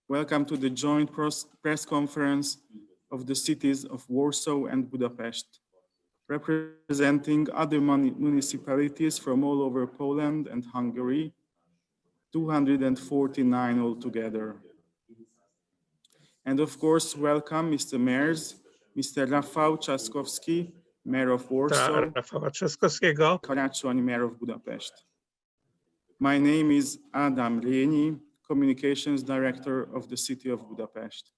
Welcome to the joint press conference of the cities of Warsaw and Budapest, representing other municipalities from all over Poland and Hungary, 249 altogether. And of course, welcome Mr. Mayors, Mr. Rafał Trzaskowski, Mayor of Warsaw, Karácsony, Mayor of Budapest. My name is Adam Rényi, Communications Director of the City of Budapest.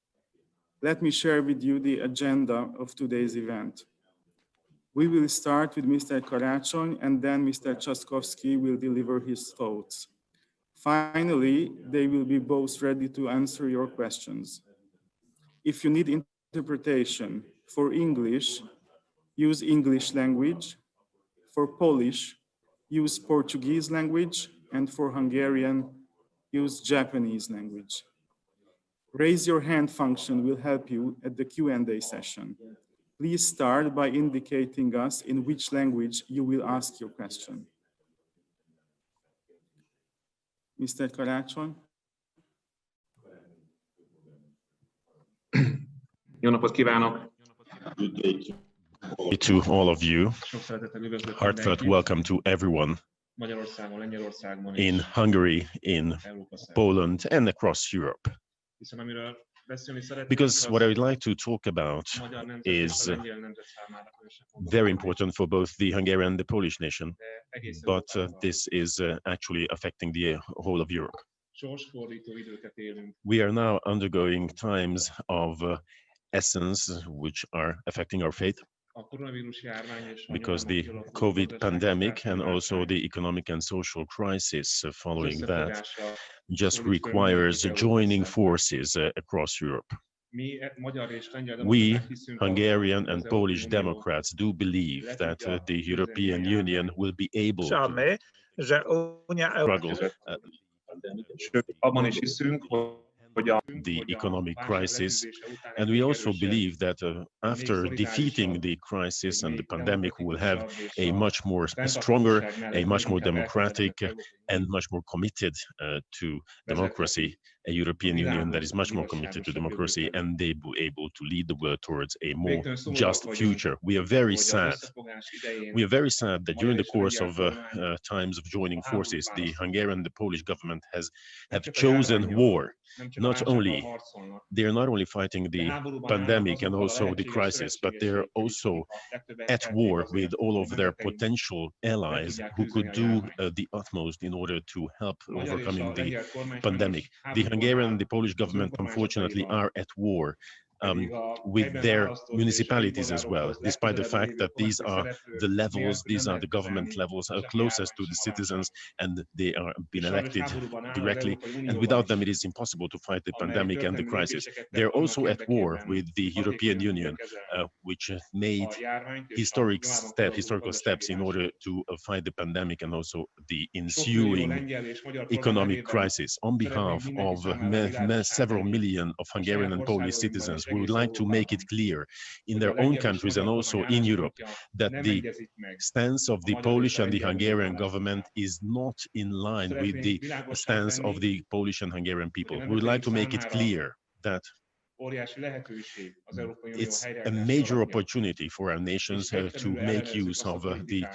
Let me share with you the agenda of today's event. We will start with Mr. Karácsony, and then Mr. Trzaskowski will deliver his thoughts. Finally, they will be both ready to answer your questions. If you need interpretation for English, use English language. For Polish, use Portuguese language, and for Hungarian, use Japanese language. Raise your hand function will help you at the Q&A session. Please start by indicating us in which language you will ask your question. Mr. Karácsony. Jó napot kívánok! To all of you, heartfelt welcome to everyone in Hungary, in Poland, and across Europe. Because what I would like to talk about is very important for both the Hungarian and the Polish nation, but this is actually affecting the whole of Europe. We are now undergoing times of essence which are affecting our fate, because the COVID pandemic and also the economic and social crisis following that just requires joining forces across Europe. We, Hungarian and Polish Democrats, do believe that the European Union will be able to struggle the economic crisis, and we also believe that after defeating the crisis and the pandemic, we will have a much more stronger, a much more democratic and much more committed to democracy, a European Union that is much more committed to democracy, and they will be able to lead the world towards a more just future. We are very sad. We are very sad that during the course of times of joining forces, the Hungarian and the Polish government have chosen war. They are not only fighting the pandemic and also the crisis, but they are also at war with all of their potential allies who could do the utmost in order to help overcoming the pandemic. The Hungarian and the Polish government, unfortunately, are at war with their municipalities as well, despite the fact that these are the levels, these are the government levels closest to the citizens, and they are being elected directly, and without them it is impossible to fight the pandemic and the crisis. They're also at war with the European Union, which made historical steps in order to fight the pandemic and also the ensuing economic crisis. On behalf of several million of Hungarian and Polish citizens, we would like to make it clear in their own countries and also in Europe that the stance of the Polish and the Hungarian government is not in line with the stance of the Polish and Hungarian people. We would like to make it clear that it's a major opportunity for our nations to make use of the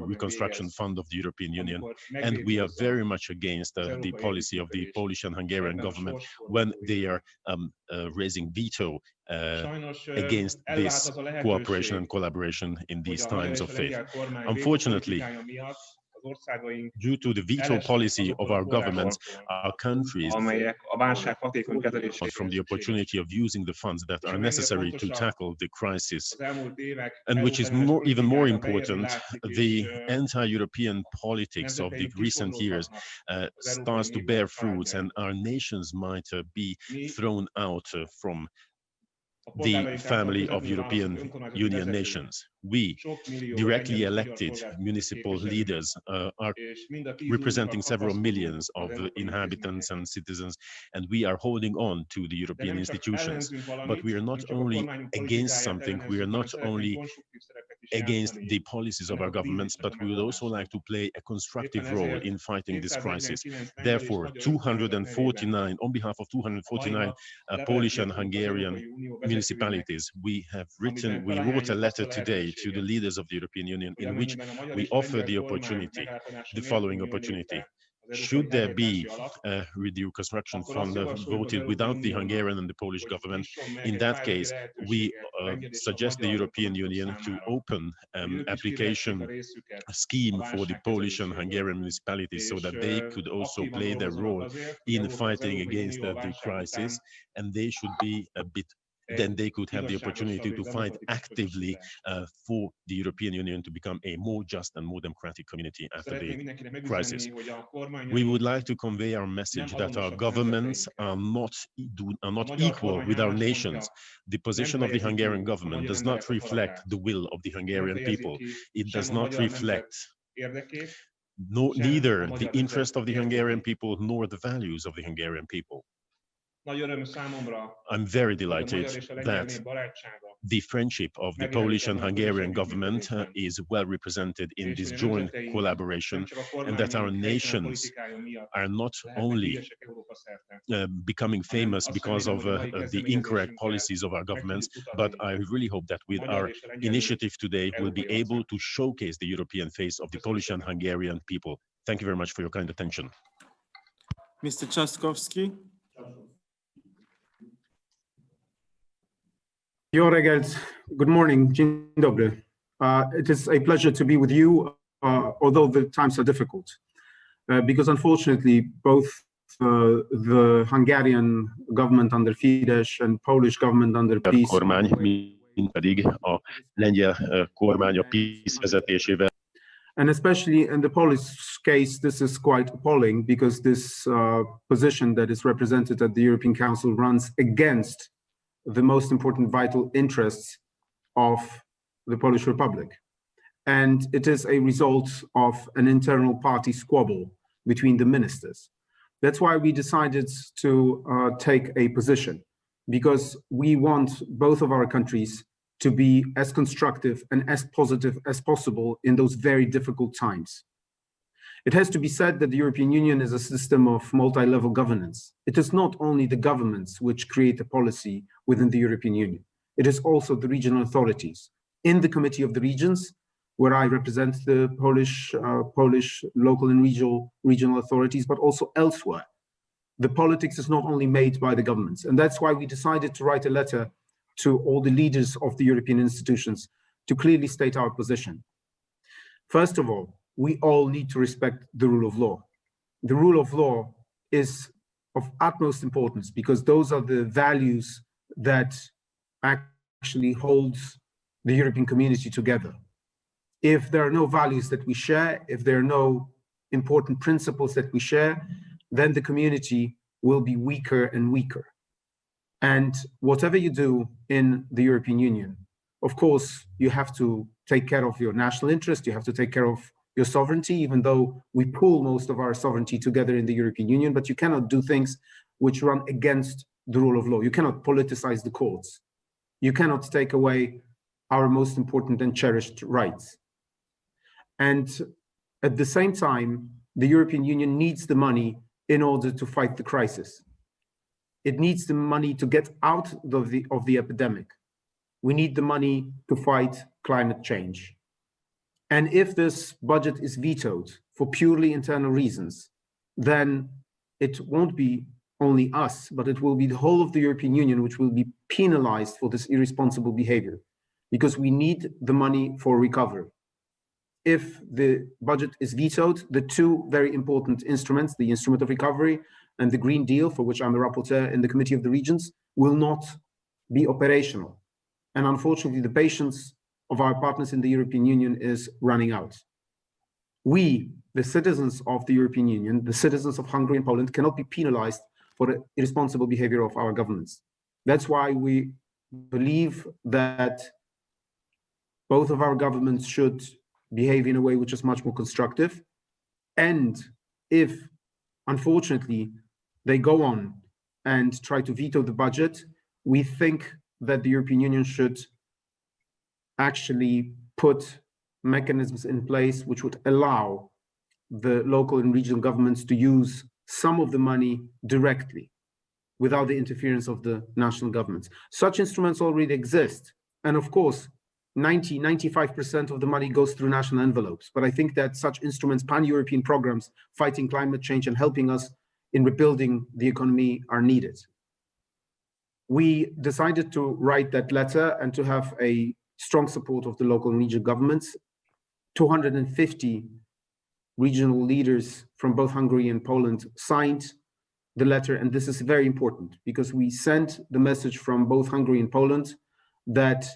reconstruction fund of the European Union, and we are very much against the policy of the Polish and Hungarian government when they are raising veto against this cooperation and collaboration in these times of faith. Unfortunately, due to the veto policy of our governments, our countries from the opportunity of using the funds that are necessary to tackle the crisis. And which is even more important, the anti-European politics of the recent years starts to bear fruits, and our nations might be thrown out from the family of European Union nations. We, directly elected municipal leaders, are representing several millions of inhabitants and citizens, and we are holding on to the European institutions. But we are not only against something, we are not only against the policies of our governments, but we would also like to play a constructive role in fighting this crisis. Therefore, 249, on behalf of 249 Polish and Hungarian municipalities, we wrote a letter today to the leaders of the European Union in which we offer the opportunity, the following opportunity. Should there be a reconstruction fund voted without the Hungarian and the Polish government, in that case, we suggest the European Union to open an application scheme for the Polish and Hungarian municipalities so that they could also play their role in fighting against the crisis, and they should be a bit then they could have the opportunity to fight actively for the European Union to become a more just and more democratic community after the crisis. We would like to convey our message that our governments are not equal with our nations. The position of the Hungarian government does not reflect the will of the Hungarian people. It does not reflect neither the interest of the Hungarian people nor the values of the Hungarian people. I'm very delighted that the friendship of the Polish and Hungarian government is well represented in this joint collaboration, and that our nations are not only becoming famous because of the incorrect policies of our governments, but I really hope that with our initiative today, we'll be able to showcase the European face of the Polish and Hungarian people. Thank you very much for your kind attention. Mr. Trzaskowski. Jó reggelt, good morning, dzień dobry. It is a pleasure to be with you, although the times are difficult, because unfortunately both the Hungarian government under Fidesz and Polish government under PiS kormány, mint pedig a lengyel kormány a PiS vezetésével. And especially in the Polish case, this is quite appalling because this position that is represented at the European Council runs against the most important vital interests of the Polish Republic. And it is a result of an internal party squabble between the ministers. That's why we decided to take a position, because we want both of our countries to be as constructive and as positive as possible in those very difficult times. It has to be said that the European Union is a system of multi-level governance. It is not only the governments which create a policy within the European Union. It is also the regional authorities. In the Committee of the Regions, where I represent the Polish local and regional authorities, but also elsewhere, the politics is not only made by the governments. And that's why we decided to write a letter to all the leaders of the European institutions to clearly state our position. First of all, we all need to respect the rule of law. The rule of law is of utmost importance because those are the values that actually hold the European community together. If there are no values that we share, if there are no important principles that we share, then the community will be weaker and weaker. And whatever you do in the European Union, of course, you have to take care of your national interest, you have to take care of your sovereignty, even though we pool most of our sovereignty together in the European Union, but you cannot do things which run against the rule of law. You cannot politicize the courts. You cannot take away our most important and cherished rights. And at the same time, the European Union needs the money in order to fight the crisis. It needs the money to get out of the epidemic. We need the money to fight climate change. And if this budget is vetoed for purely internal reasons, then it won't be only us, but it will be the whole of the European Union which will be penalized for this irresponsible behavior, because we need the money for recovery. If the budget is vetoed, the two very important instruments, the instrument of recovery and the Green Deal, for which I'm the rapporteur in the Committee of the Regions, will not be operational. And unfortunately, the patience of our partners in the European Union is running out. We, the citizens of the European Union, the citizens of Hungary and Poland, cannot be penalized for the irresponsible behavior of our governments. That's why we believe that both of our governments should behave in a way which is much more constructive. And if, unfortunately, they go on and try to veto the budget, we think that the European Union should actually put mechanisms in place which would allow the local and regional governments to use some of the money directly without the interference of the national governments. Such instruments already exist. And of course, 95% of the money goes through national envelopes. But I think that such instruments, pan-European programs fighting climate change and helping us in rebuilding the economy are needed. We decided to write that letter and to have a strong support of the local and regional governments. 250 regional leaders from both Hungary and Poland signed the letter, and this is very important because we sent the message from both Hungary and Poland that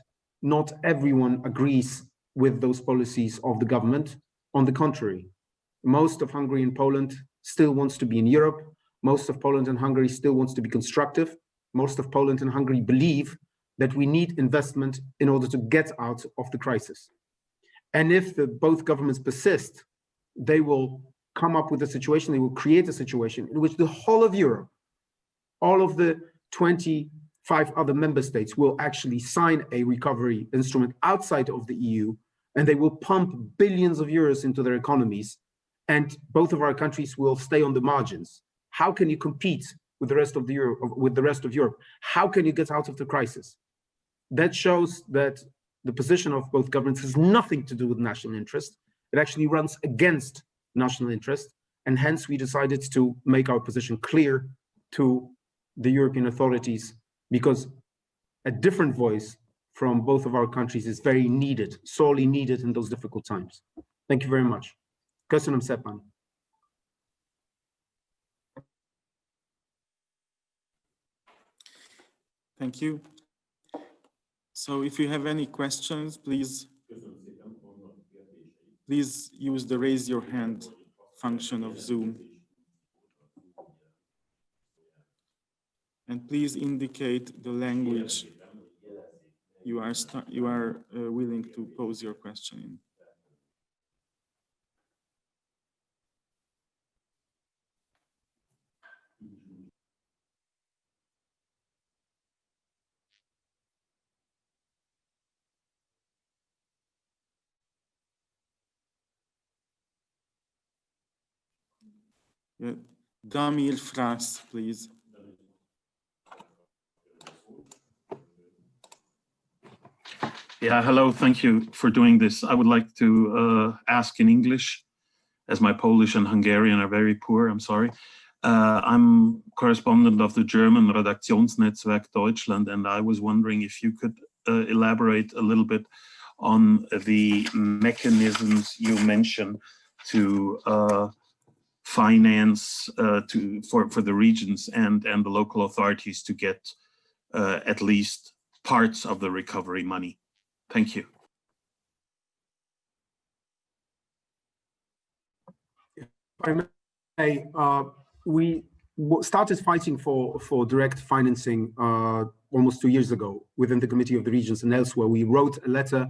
not everyone agrees with those policies of the government. On the contrary, most of Hungary and Poland still wants to be in Europe. Most of Poland and Hungary still wants to be constructive. Most of Poland and Hungary believe that we need investment in order to get out of the crisis. And if both governments persist, they will come up with a situation, they will create a situation in which the whole of Europe, all of the 25 other member states will actually sign a recovery instrument outside of the EU, and they will pump billions of euros into their economies, and both of our countries will stay on the margins. How can you compete with the rest of Europe? How can you get out of the crisis? That shows that the position of both governments has nothing to do with national interest. It actually runs against national interest, and hence we decided to make our position clear to the European authorities, because a different voice from both of our countries is very needed, sorely needed in those difficult times. Thank you very much. Köszönöm szépen. Thank you. So if you have any questions, please use the raise your hand function of Zoom. And please indicate the language you are willing to pose your question in. Damir Fras, please. Yeah, hello, thank you for doing this. I would like to ask in English, as my Polish and Hungarian are very poor, I'm sorry. I'm correspondent of the German Redaktionsnetzwerk Deutschland, and I was wondering if you could elaborate a little bit on the mechanisms you mentioned to finance for the regions and the local authorities to get at least parts of the recovery money. Thank you. We started fighting for direct financing almost 2 years ago within the Committee of the Regions and elsewhere. We wrote a letter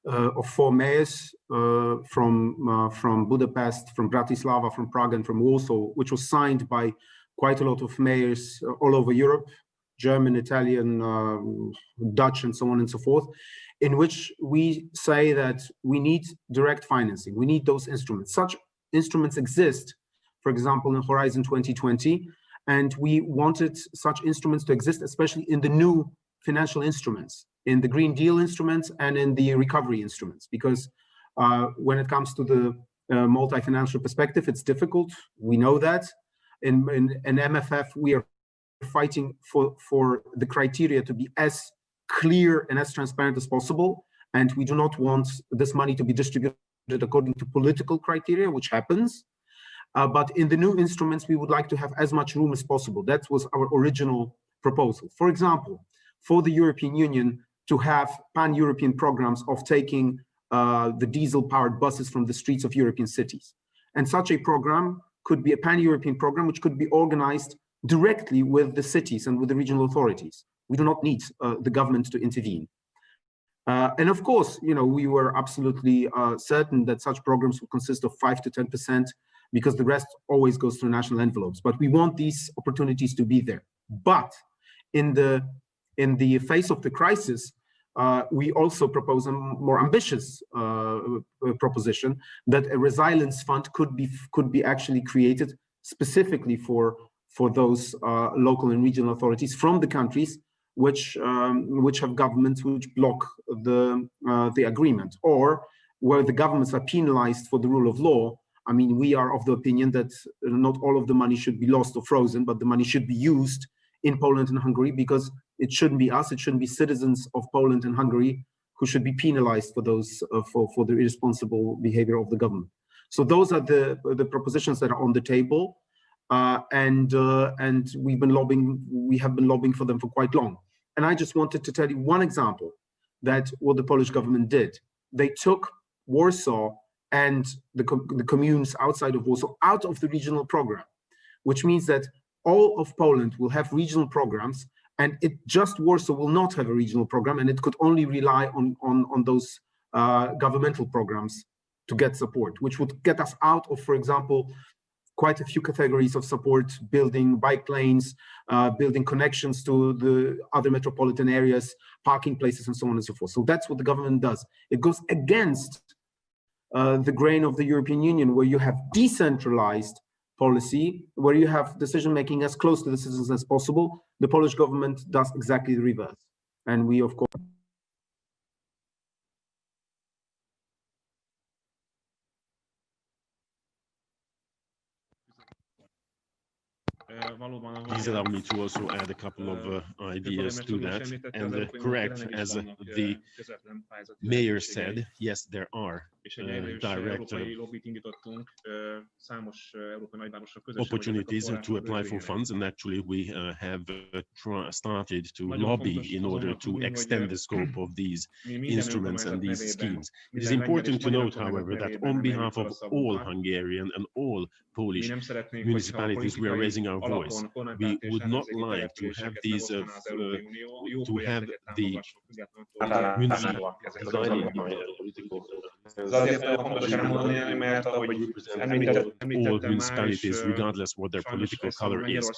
of 4 mayors from Budapest, from Bratislava, from Prague, and from Warsaw, which was signed by quite a lot of mayors all over Europe, German, Italian, Dutch, and so on and so forth, in which we say that we need direct financing. We need those instruments. Such instruments exist, for example, in Horizon 2020, and we wanted such instruments to exist, especially in the new financial instruments, in the Green Deal instruments and in the recovery instruments, because when it comes to the multi-financial perspective, it's difficult. We know that. In MFF, we are fighting for the criteria to be as clear and as transparent as possible, and we do not want this money to be distributed according to political criteria, which happens. But in the new instruments, we would like to have as much room as possible. That was our original proposal. For example, for the European Union to have pan-European programs of taking the diesel-powered buses from the streets of European cities. And such a program could be a pan-European program which could be organized directly with the cities and with the regional authorities. We do not need the government to intervene. And of course, we were absolutely certain that such programs will consist of 5 to 10%, because the rest always goes through national envelopes. But we want these opportunities to be there. But in the face of the crisis, we also propose a more ambitious proposition that a resilience fund could be actually created specifically for those local and regional authorities from the countries which have governments which block the agreement, or where the governments are penalized for the rule of law. I mean, we are of the opinion that not all of the money should be lost or frozen, but the money should be used in Poland and Hungary, because it shouldn't be us, it shouldn't be citizens of Poland and Hungary who should be penalized for those for the irresponsible behavior of the government. So those are the propositions that are on the table, and we have been lobbying for them for quite long. And I just wanted to tell you one example that what the Polish government did. They took Warsaw and the communes outside of Warsaw out of the regional program, which means that all of Poland will have regional programs, and just Warsaw will not have a regional program, and it could only rely on those governmental programs to get support, which would get us out of, for example, quite a few categories of support, building bike lanes, building connections to the other metropolitan areas, parking places, and so on and so forth. So that's what the government does. It goes against the grain of the European Union, where you have decentralized policy, where you have decision-making as close to the citizens as possible. The Polish government does exactly the reverse. And we, of course, Please allow me to also add a couple of ideas to that. And correct, as the mayor said, yes, there are direct opportunities to apply for funds, and actually we have started to lobby in order to extend the scope of these instruments and these schemes. It is important to note, however, that on behalf of all Hungarian and all Polish municipalities, we are raising our voice. We would not like to have these to have the all municipalities, regardless what their political color is.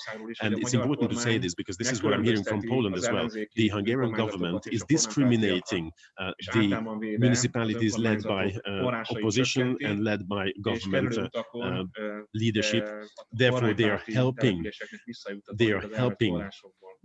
And it's important to say this because this is what I'm hearing from Poland as well. The Hungarian government is discriminating the municipalities led by opposition and led by government leadership. Therefore,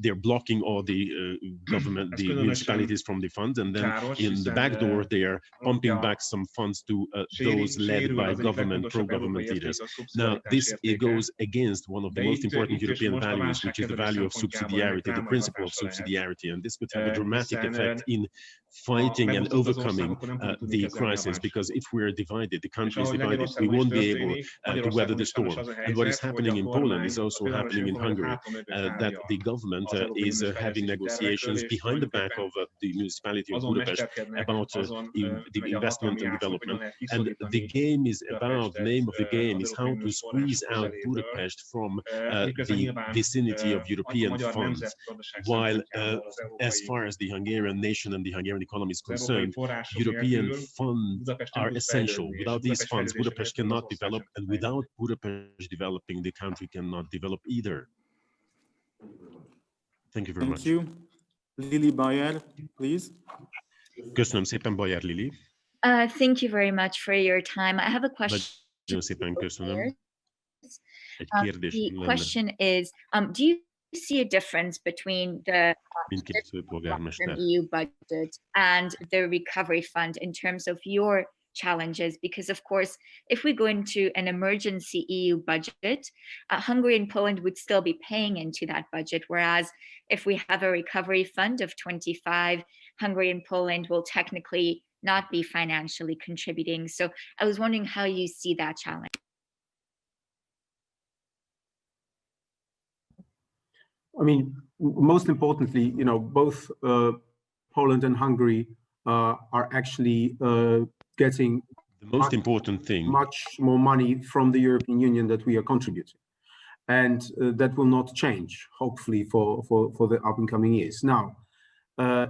they're blocking all the government, the municipalities from the funds, and then in the back door, they are pumping back some funds to those led by government, pro-government leaders. Now, this goes against one of the most important European values, which is the value of subsidiarity, the principle of subsidiarity, and this would have a dramatic effect in fighting and overcoming the crisis, because if we're divided, the country is divided, we won't be able to weather the storm. And what is happening in Poland is also happening in Hungary, that the government is having negotiations behind the back of the municipality of Budapest about the investment and development. And the game is about, the name of the game is how to squeeze out Budapest from the vicinity of European funds, while as far as the Hungarian nation and the Hungarian economy is concerned, European funds are essential. Without these funds, Budapest cannot develop, and without Budapest developing, the country cannot develop either. Thank you very much. Thank you. Lily Bayer, please. Köszönöm szépen, Bayer Lili. Thank you very much for your time. I have a question. Nagyon szépen köszönöm. Egy kérdés The lenne question is, do you see a difference between the mindkét főpolgármester. EU budget and the recovery fund in terms of your challenges? Because of course, if we go into an emergency EU budget, Hungary and Poland would still be paying into that budget, whereas if we have a recovery fund of 25, Hungary and Poland will technically not be financially contributing. So I was wondering how you see that challenge. I mean, most importantly, you know, both Poland and Hungary are actually getting The most important thing, much more money from the European Union that we are contributing. And that will not change, hopefully, for the up and coming years. Now,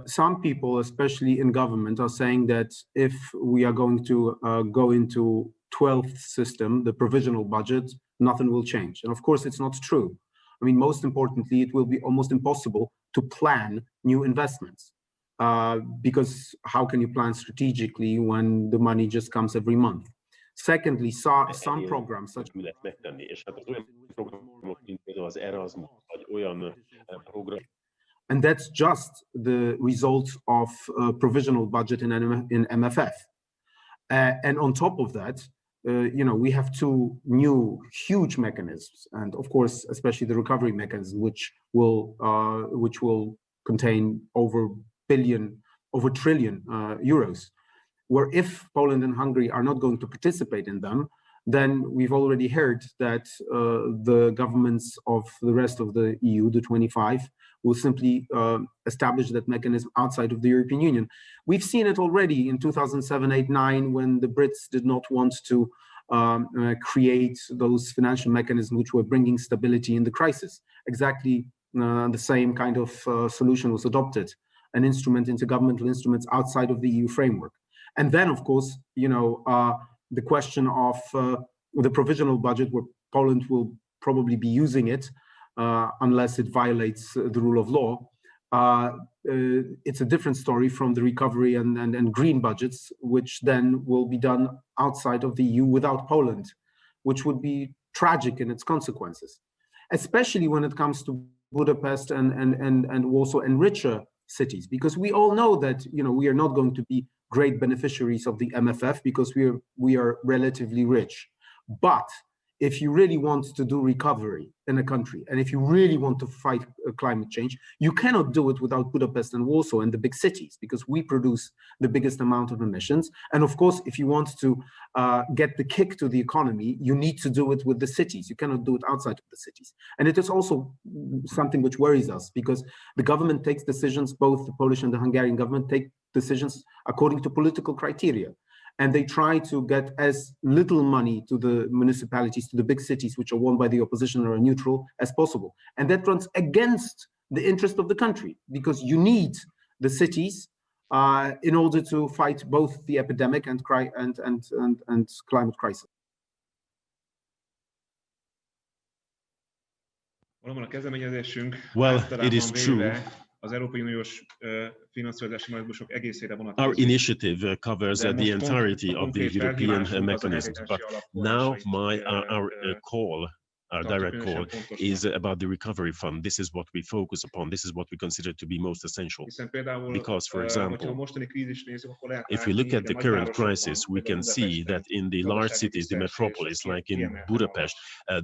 some people, especially in government, are saying that if we are going to go into 12th system, the provisional budget, nothing will change. And of course, it's not true. I mean, most importantly, it will be almost impossible to plan new investments. because how can you plan strategically when the money just comes every month? Secondly, some programs such and that's just the result of provisional budget in MFF. And on top of that, we have two new huge mechanisms, and of course, especially the recovery mechanism, which will contain over trillion euros. Where if Poland and Hungary are not going to participate in them, then we've already heard that the governments of the rest of the EU, the 25, will simply establish that mechanism outside of the European Union. We've seen it already in 2007, 8, 9, when the Brits did not want to create those financial mechanisms which were bringing stability in the crisis. Exactly the same kind of solution was adopted, an instrument, intergovernmental instruments outside of the EU framework. And then, of course, the question of the provisional budget, where Poland will probably be using it unless it violates the rule of law. It's a different story from the recovery and green budgets, which then will be done outside of the EU without Poland, which would be tragic in its consequences, especially when it comes to Budapest and Warsaw and richer cities, because we all know that we are not going to be great beneficiaries of the MFF because we are relatively rich. But if you really want to do recovery in a country, and if you really want to fight climate change, you cannot do it without Budapest and Warsaw and the big cities, because we produce the biggest amount of emissions. And of course, if you want to get the kick to the economy, you need to do it with the cities. You cannot do it outside of the cities. And it is also something which worries us, because the government takes decisions, both the Polish and the Hungarian government take decisions according to political criteria. And they try to get as little money to the municipalities, to the big cities, which are won by the opposition or are neutral, as possible. And that runs against the interest of the country, because you need the cities in order to fight both the epidemic and climate crisis. Well, it is true. Our initiative covers the entirety of the European mechanisms, but now our direct call is about the recovery fund. This is what we focus upon. This is what we consider to be most essential. Because, for example, if we look at the current crisis, we can see that in the large cities, the metropolis, like in Budapest,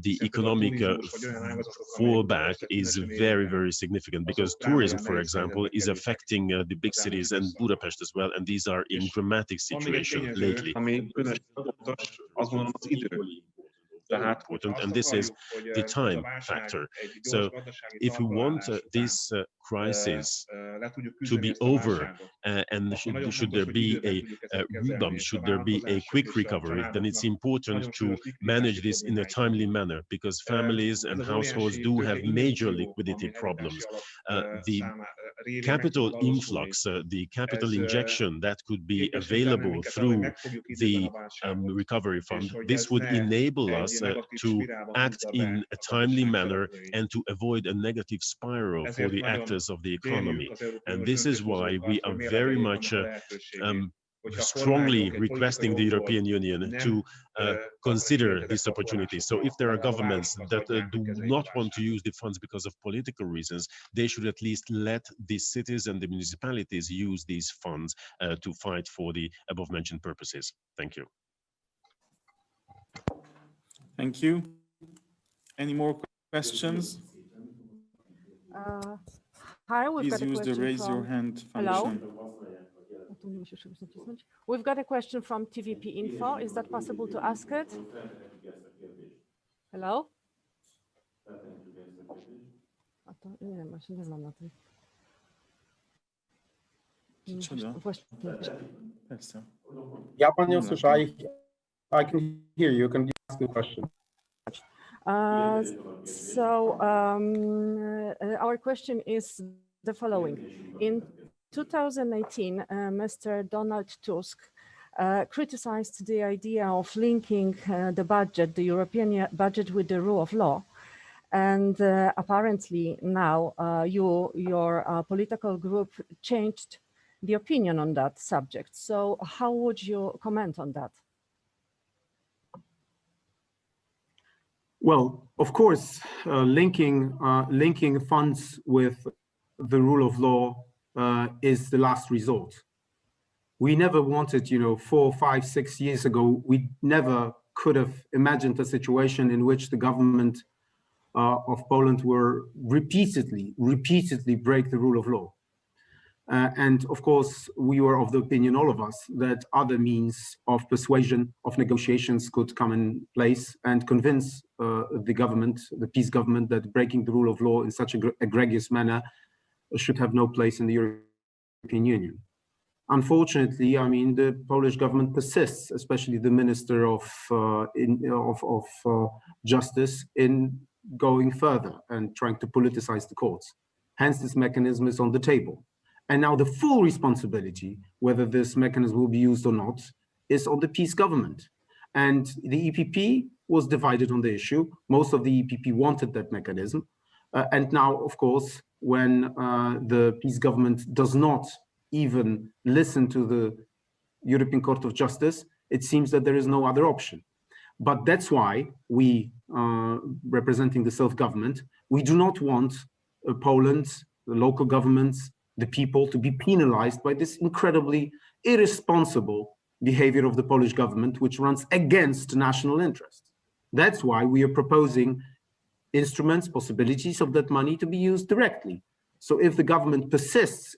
the economic fallback is very, very significant, because tourism, for example, is affecting the big cities and Budapest as well, and these are in dramatic situation lately. Important, and this is the time factor. So if we want this crisis to be over, and should there be a rebound, should there be a quick recovery, then it's important to manage this in a timely manner, because families and households do have major liquidity problems. The capital influx, the capital injection that could be available through the recovery fund, this would enable us to act in a timely manner and to avoid a negative spiral for the actors of the economy. And this is why we are very much strongly requesting the European Union to consider this opportunity. So if there are governments that do not want to use the funds because of political reasons, they should at least let the cities and the municipalities use these funds to fight for the above-mentioned purposes. Thank you. Thank you. Any more questions? Hi, we've Please got a use the question raise your from... hand Hello? function. We've got a question from TVP Info. Is that possible to ask it? Hello? Ja panią słyszę. I can hear you. Can you ask the question? Our question is the following. In 2018, Mr. Donald Tusk criticized the idea of linking the budget, the European budget, with the rule of law. And apparently now your political group changed the opinion on that subject. So how would you comment on that? Well, of course, linking funds with the rule of law is the last resort. We never wanted, 4, 5, 6 years ago, we never could have imagined a situation in which the government of Poland were repeatedly break the rule of law. And of course, we were of the opinion, all of us, that other means of persuasion, of negotiations could come in place and convince the government, the peace government, that breaking the rule of law in such an egregious manner should have no place in the European Union. Unfortunately, I mean, the Polish government persists, especially the Minister of Justice, in going further and trying to politicize the courts. Hence, this mechanism is on the table. And now the full responsibility, whether this mechanism will be used or not, is on the peace government. And the EPP was divided on the issue. Most of the EPP wanted that mechanism. And now, of course, when the peace government does not even listen to the European Court of Justice, it seems that there is no other option. But that's why we, representing the self-government, we do not want Poland, the local governments, the people to be penalized by this incredibly irresponsible behavior of the Polish government, which runs against national interests. That's why we are proposing instruments, possibilities of that money to be used directly. So if the government persists,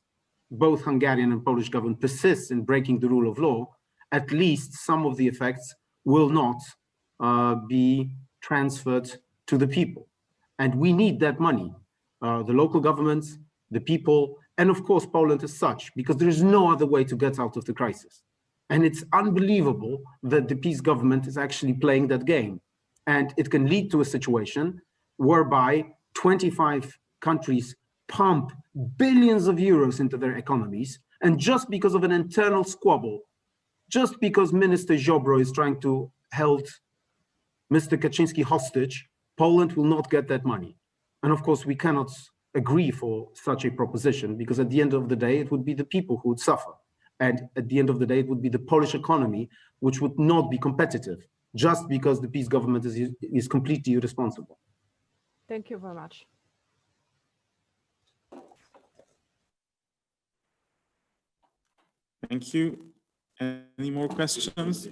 both Hungarian and Polish government persists in breaking the rule of law, at least some of the effects will not be transferred to the people. And we need that money, the local governments, the people, and of course Poland as such, because there is no other way to get out of the crisis. And it's unbelievable that the peace government is actually playing that game. And it can lead to a situation whereby 25 countries pump billions of euros into their economies, and just because of an internal squabble, just because Minister Ziobro is trying to hold Mr. Kaczynski hostage, Poland will not get that money. And of course, we cannot agree for such a proposition, because at the end of the day, it would be the people who would suffer. And at the end of the day, it would be the Polish economy, which would not be competitive, just because the peace government is completely irresponsible. Thank you very much. Thank you. Any more questions?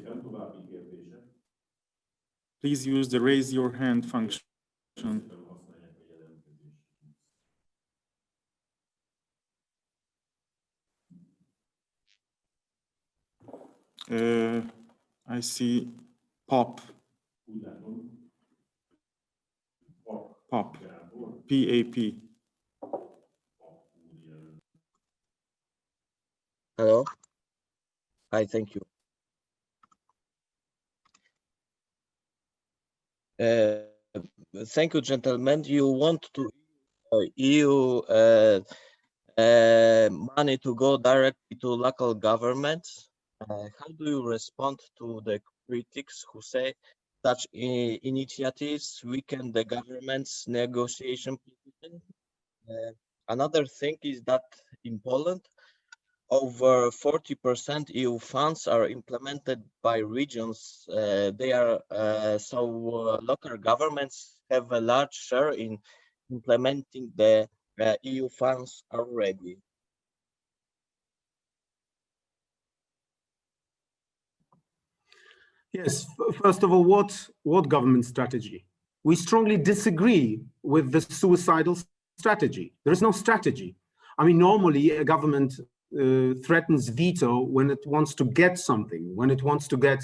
Please use the raise your hand function. I see POP. POP. P-A-P. Hello. Hi, thank you. Thank you, gentlemen. You want to EU money to go directly to local governments. How do you respond to the critics who say such initiatives weaken the government's negotiation position? Another thing is that in Poland, over 40% EU funds are implemented by regions. Local governments have a large share in implementing the EU funds already. Yes, first of all, what government strategy? We strongly disagree with the suicidal strategy. There is no strategy. I mean, normally a government threatens veto when it wants to get something, when it wants to get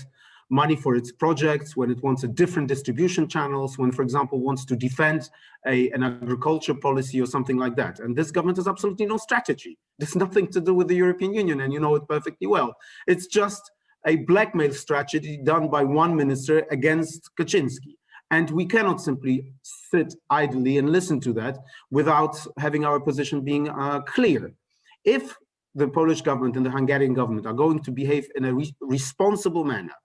money for its projects, when it wants a different distribution channels, when, for example, wants to defend an agriculture policy or something like that. And this government has absolutely no strategy. There's nothing to do with the European Union, and you know it perfectly well. It's just a blackmail strategy done by one minister against Kaczynski. And we cannot simply sit idly and listen to that without having our position being clear. If the Polish government and the Hungarian government are going to behave in a responsible manner,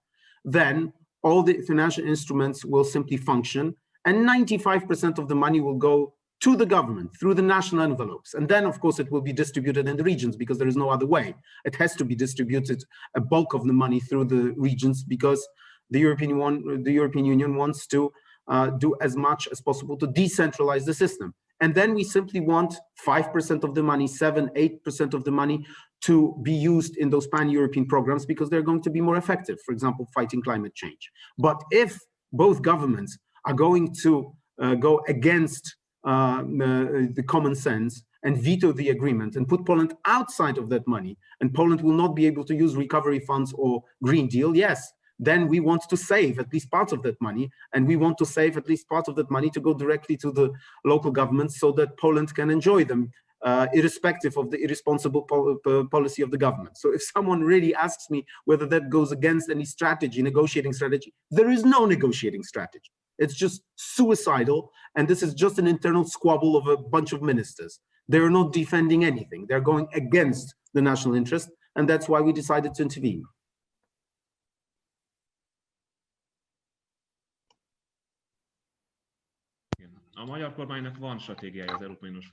then all the financial instruments will simply function, and 95% of the money will go to the government through the national envelopes. And then, of course, it will be distributed in the regions because there is no other way. It has to be distributed, a bulk of the money through the regions, because the European Union wants to do as much as possible to decentralize the system. And then we simply want 5% of the money, 7-8% of the money to be used in those pan-European programs because they're going to be more effective, for example, fighting climate change. But if both governments are going to go against the common sense and veto the agreement and put Poland outside of that money, and Poland will not be able to use recovery funds or Green Deal, yes, then we want to save at least part of that money, and we want to save at least part of that money to go directly to the local governments so that Poland can enjoy them, irrespective of the irresponsible policy of the government. So if someone really asks me whether that goes against any strategy, negotiating strategy, there is no negotiating strategy. It's just suicidal, and this is just an internal squabble of a bunch of ministers. They're not defending anything. They're going against the national interest, and that's why we decided to intervene.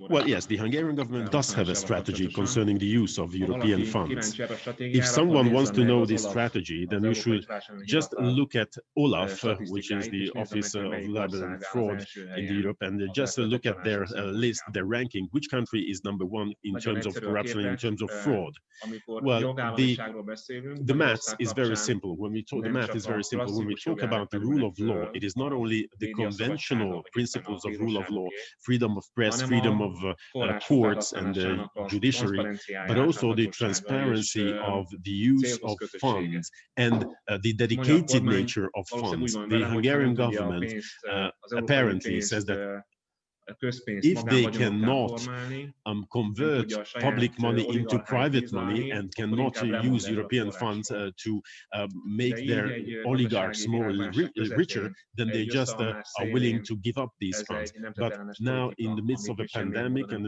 Well, yes, the Hungarian government does have a strategy concerning the use of European funds. If someone wants to know this strategy, then you should just look at OLAF, which is the Office of Libel and Fraud in Europe, and just look at their list, their ranking, which country is #1 in terms of corruption, in terms of fraud. Well, the math is very simple. When we talk, the math is very simple. When we talk about the rule of law, it is not only the conventional principles of rule of law, freedom of press, freedom of courts and judiciary, but also the transparency of the use of funds and the dedicated nature of funds. The Hungarian government apparently says that if they cannot convert public money into private money and cannot use European funds to make their oligarchs more richer, then they just are willing to give up these funds. But now, in the midst of a pandemic and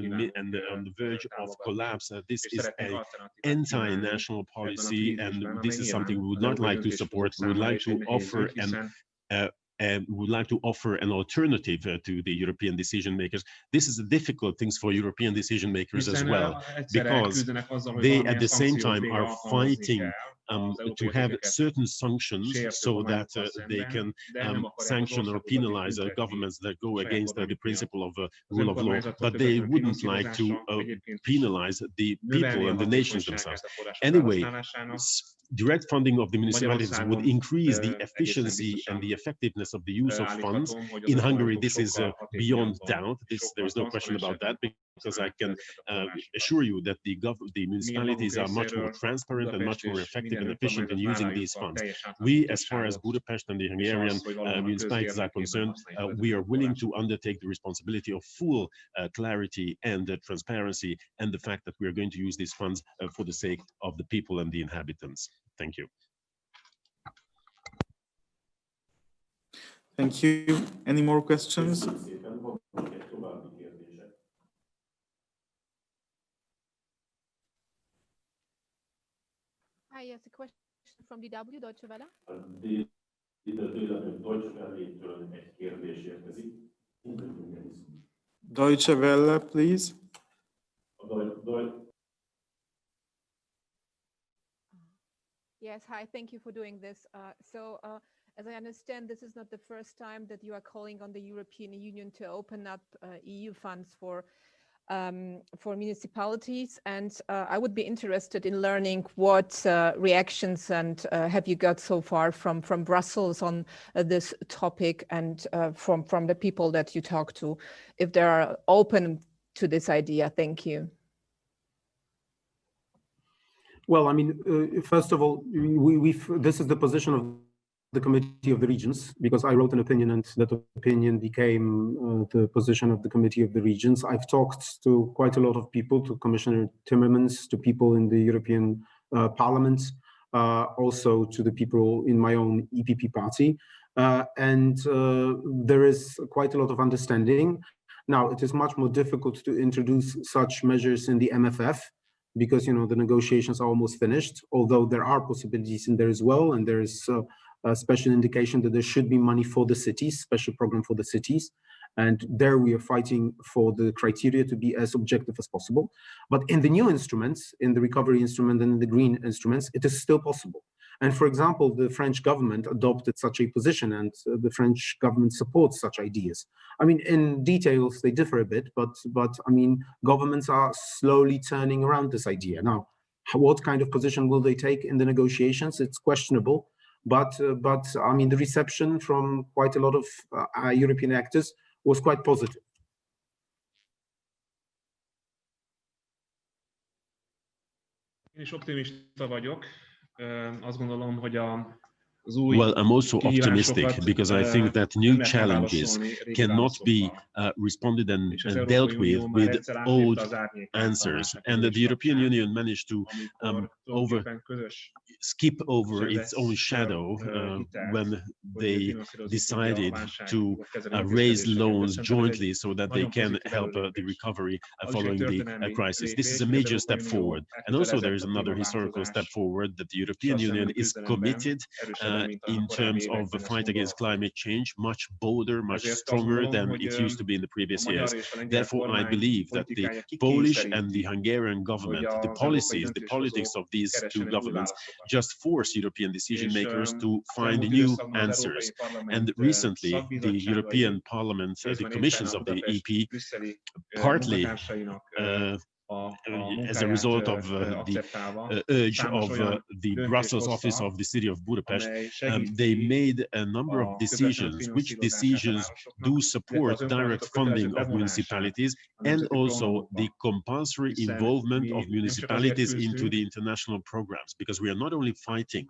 on the verge of collapse, this is an anti-national policy, and this is something we would not like to support. We would like to offer an alternative to the European decision makers. This is a difficult thing for European decision makers as well, because they at the same time are fighting to have certain sanctions so that they can sanction or penalize governments that go against the principle of rule of law, but they wouldn't like to penalize the people and the nations themselves. Anyway, direct funding of the municipalities would increase the efficiency and the effectiveness of the use of funds. In Hungary, this is beyond doubt. There is no question about that, because I can assure you that the municipalities are much more transparent and much more effective and efficient in using these funds. We, as far as Budapest and the Hungarian municipalities are concerned, we are willing to undertake the responsibility of full clarity and transparency, and the fact that we are going to use these funds for the sake of the people and the inhabitants. Thank you. Thank you. Any more questions? Hi, yes, a question from DW, Deutsche Welle. Deutsche Welle, please. Yes, hi, thank you for doing this. As I understand, this is not the first time that you are calling on the European Union to open up EU funds for municipalities, and I would be interested in learning what reactions and have you got so far from Brussels on this topic, and from the people that you talk to, if they are open to this idea. Thank you. Well, I mean, first of all, this is the position of the Committee of the Regions, because I wrote an opinion and that opinion became the position of the Committee of the Regions. I've talked to quite a lot of people, to Commissioner Timmermans, to people in the European Parliament, also to the people in my own EPP party, and there is quite a lot of understanding. Now, it is much more difficult to introduce such measures in the MFF, because, you know, the negotiations are almost finished, although there are possibilities in there as well, and there is a special indication that there should be money for the cities, special program for the cities. And there we are fighting for the criteria to be as objective as possible. But in the new instruments, in the recovery instrument and in the green instruments, it is still possible. And for example, the French government adopted such a position, and the French government supports such ideas. I mean, in details, they differ a bit, but I mean, governments are slowly turning around this idea. Now, what kind of position will they take in the negotiations? It's questionable, but I mean, the reception from quite a lot of European actors was quite positive. Én is optimista vagyok. Azt gondolom, hogy Well, I'm also optimistic because I think that new challenges cannot be responded and dealt with old answers. And the European Union managed to skip over its own shadow when they decided to raise loans jointly so that they can help the recovery following the crisis. This is a major step forward. And also there is another historical step forward that the European Union is committed in terms of the fight against climate change, much bolder, much stronger than it used to be in the previous years. Therefore, I believe that the Polish and the Hungarian government, the policies, the politics of these two governments just force European decision makers to find new answers. And recently, the European Parliament, the commissions of the EP, partly as a result of the urge of the Brussels office of the city of Budapest, they made a number of decisions, which decisions do support direct funding of municipalities and also the compulsory involvement of municipalities into the international programs, because we are not only fighting,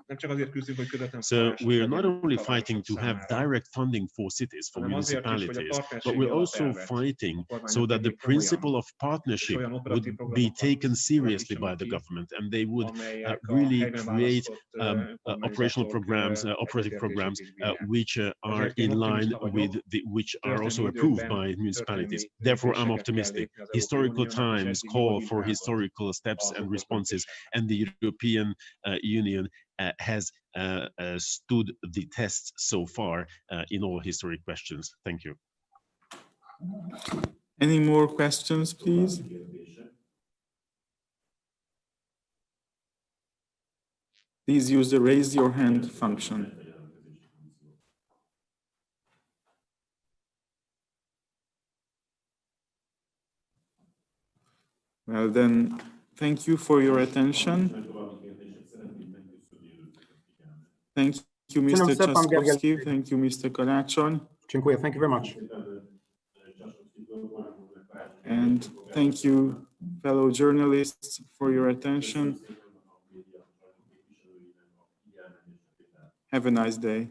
to have direct funding for cities, for municipalities, but we're also fighting so that the principle of partnership would be taken seriously by the government, and they would really create operational programs, operative programs, which are in line with which are also approved by municipalities. Therefore, I'm optimistic. Historical times call for historical steps and responses, and the European Union has stood the test so far in all historic questions. Thank you. Any more questions, please? Please use the raise your hand function. Well then, thank you for your attention. Thank you, Mr. Trzaskowski. Thank you, Mr. Karácsony. Dziękuję. Thank you very much. And thank you, fellow journalists, for your attention. Have a nice day.